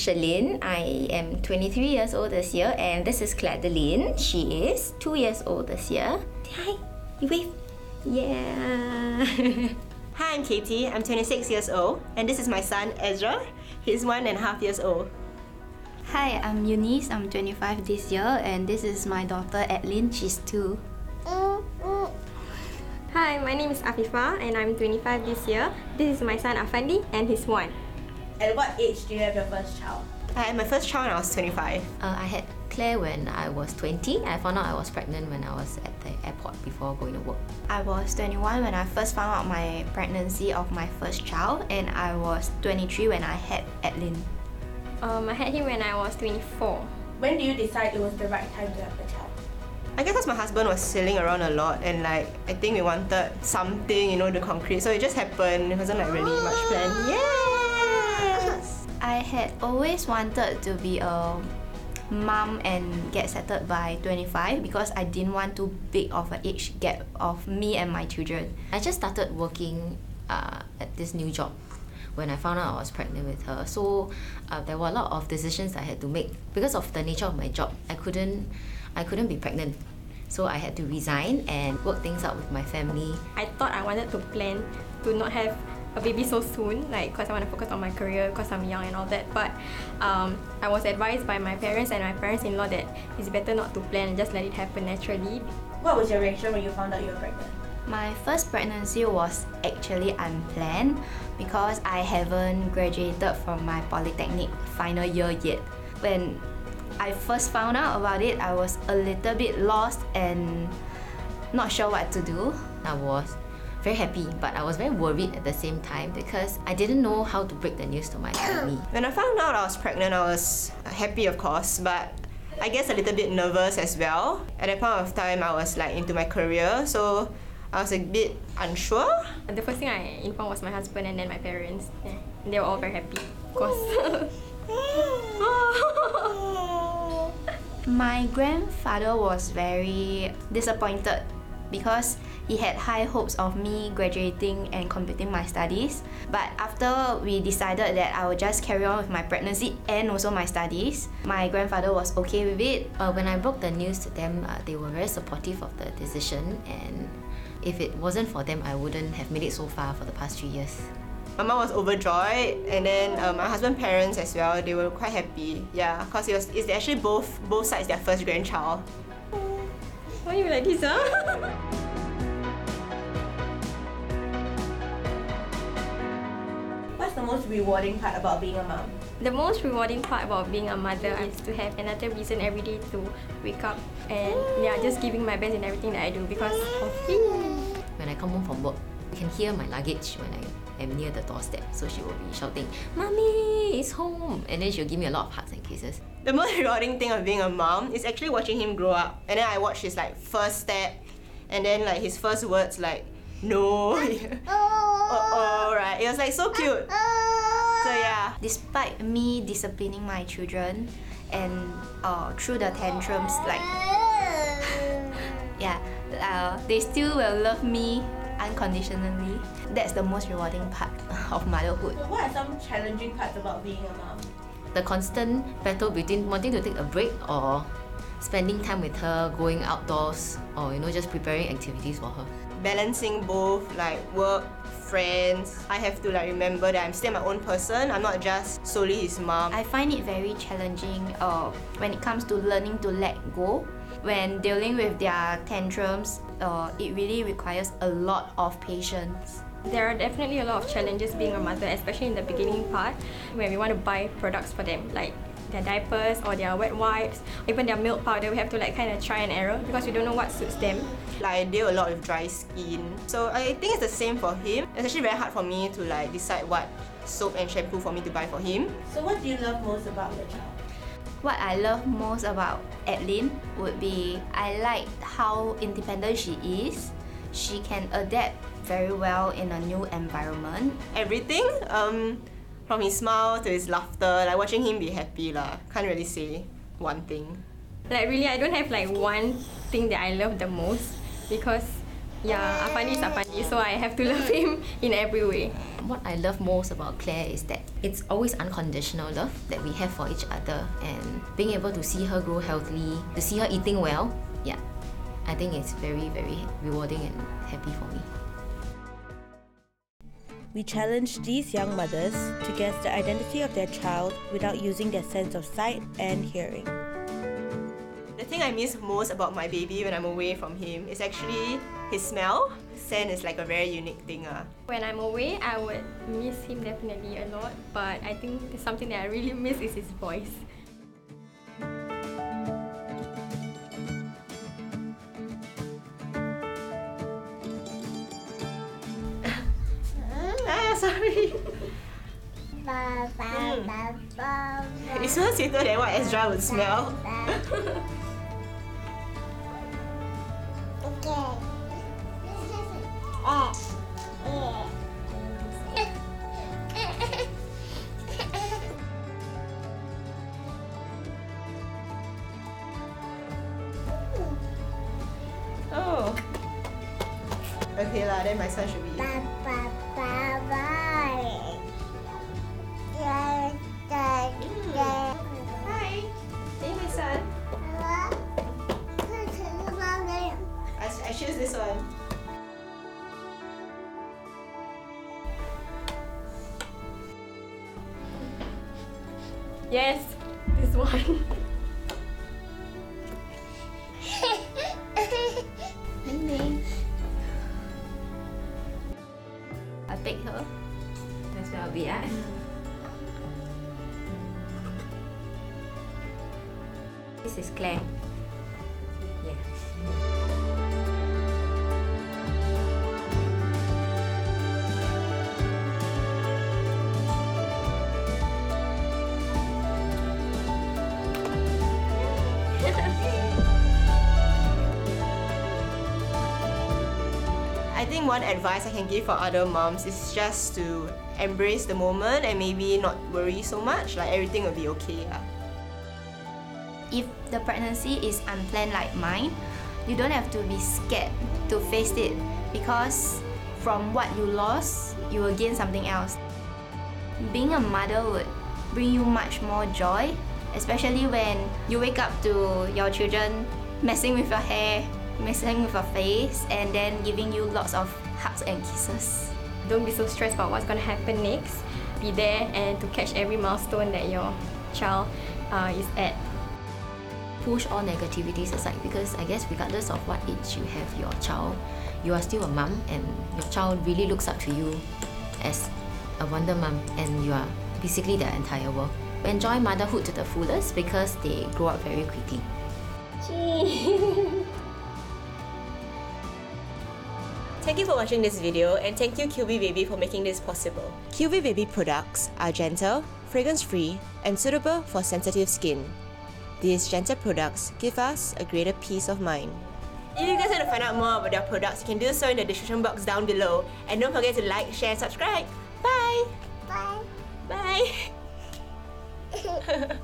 Shalyn. I am 23 years old this year, and this is Cladeline. She is 2 years old this year. Hi, you wave. Yeah. Hi, I'm Katie. I'm 26 years old, and this is my son Ezra. He's 1.5 years old. Hi, I'm Eunice. I'm 25 this year, and this is my daughter Adeline. She's 2. Hi, my name is Afifa, and I'm 25 this year. This is my son Afandi, and he's 1. At what age do you have your first child? I had my first child when I was 25. I had Claire when I was 20. I found out I was pregnant when I was at the airport before going to work. I was 21 when I first found out my pregnancy of my first child, and I was 23 when I had Adeline. I had him when I was 24. When do you decide it was the right time to have the child? I guess because my husband was sailing around a lot, and I think we wanted something, to concrete. So it just happened. It wasn't really much planned. Yes! I had always wanted to be a mom and get settled by 25 because I didn't want too big of an age gap of me and my children. I just started working at this new job when I found out I was pregnant with her. So there were a lot of decisions I had to make. Because of the nature of my job, I couldn't be pregnant. So I had to resign and work things out with my family. I thought I wanted to plan to not have a baby so soon, because I want to focus on my career, because I'm young and all that. But I was advised by my parents and my parents-in-law that it's better not to plan and just let it happen naturally. What was your reaction when you found out you were pregnant? My first pregnancy was actually unplanned because I haven't graduated from my polytechnic final year yet. When I first found out about it, I was a little bit lost and not sure what to do. I was very happy, but I was very worried at the same time because I didn't know how to break the news to my family. When I found out I was pregnant, I was happy, of course, but I guess a little bit nervous as well. At that point of time, I was into my career, so I was a bit unsure. The first thing I informed was my husband and then my parents. Yeah. And they were all very happy, of course. My grandfather was very disappointed because he had high hopes of me graduating and completing my studies. But after we decided that I would just carry on with my pregnancy and also my studies, my grandfather was okay with it. When I broke the news to them, they were very supportive of the decision, and if it wasn't for them, I wouldn't have made it so far for the past 3 years. My mom was overjoyed, and then my husband's parents as well, they were quite happy. Yeah, because it's actually both sides their first grandchild. Why are you like this, huh? What's the most rewarding part about being a mom? The most rewarding part about being a mother is to have another reason every day to wake up and just giving my best in everything that I do because of him. When I come home from work, I can hear my luggage when I am near the doorstep. So she will be shouting, "Mommy, it's home!" And then she'll give me a lot of hugs and kisses. The most rewarding thing of being a mom is actually watching him grow up. And then I watch his first step, and then his first words no. Right? It was so cute. So yeah. Despite me disciplining my children and through the tantrums, they still will love me unconditionally. That's the most rewarding part of motherhood. So what are some challenging parts about being a mom? The constant battle between wanting to take a break or spending time with her, going outdoors, or just preparing activities for her. Balancing both work, friends. I have to remember that I'm still my own person. I'm not just solely his mom. I find it very challenging when it comes to learning to let go. When dealing with their tantrums, it really requires a lot of patience. There are definitely a lot of challenges being a mother, especially in the beginning part when we want to buy products for them, like their diapers or their wet wipes, even their milk powder. We have to kind of try and error because we don't know what suits them. I deal a lot with dry skin, so I think it's the same for him. It's actually very hard for me to decide what soap and shampoo for me to buy for him. So what do you love most about your child? What I love most about Adeline would be I like how independent she is. She can adapt very well in a new environment. Everything, from his smile to his laughter, watching him be happy can't really say one thing. Really, I don't have one thing that I love the most because yeah, Afandi is Afandi, so I have to love him in every way. What I love most about Claire is that it's always unconditional love that we have for each other, and being able to see her grow healthily, to see her eating well, yeah, I think it's very, very rewarding and happy for me. We challenge these young mothers to guess the identity of their child without using their sense of sight and hearing. The thing I miss most about my baby when I'm away from him is actually his smell. Scent is like a very unique thing. When I'm away, I would miss him definitely a lot, but I think something that I really miss is his voice. Sorry. It smells sweeter than what Ezra would smell. Oh. Okay lah, then my son should be. Hi. Hey, my son. I choose this one. Yes, this one. I pick her. That's where I'll be at. This is Claire. Yeah. I think one advice I can give for other moms is just to embrace the moment and maybe not worry so much, like everything will be okay. If the pregnancy is unplanned like mine, you don't have to be scared to face it, because from what you lost, you will gain something else. Being a mother would bring you much more joy, especially when you wake up to your children messing with your hair, messing with your face, and then giving you lots of hugs and kisses. Don't be so stressed about what's going to happen next. Be there and to catch every milestone that your child is at. Push all negativities aside, because I guess regardless of what age you have your child, you are still a mum, and your child really looks up to you as a wonder mum, and you are basically their entire world. Enjoy motherhood to the fullest because they grow up very quickly. Thank you for watching this video, and thank you QV Baby for making this possible. QV Baby products are gentle, fragrance-free, and suitable for sensitive skin. These gentle products give us a greater peace of mind. If you guys want to find out more about their products, you can do so in the description box down below. And don't forget to like, share, and subscribe. Bye! Bye! Bye!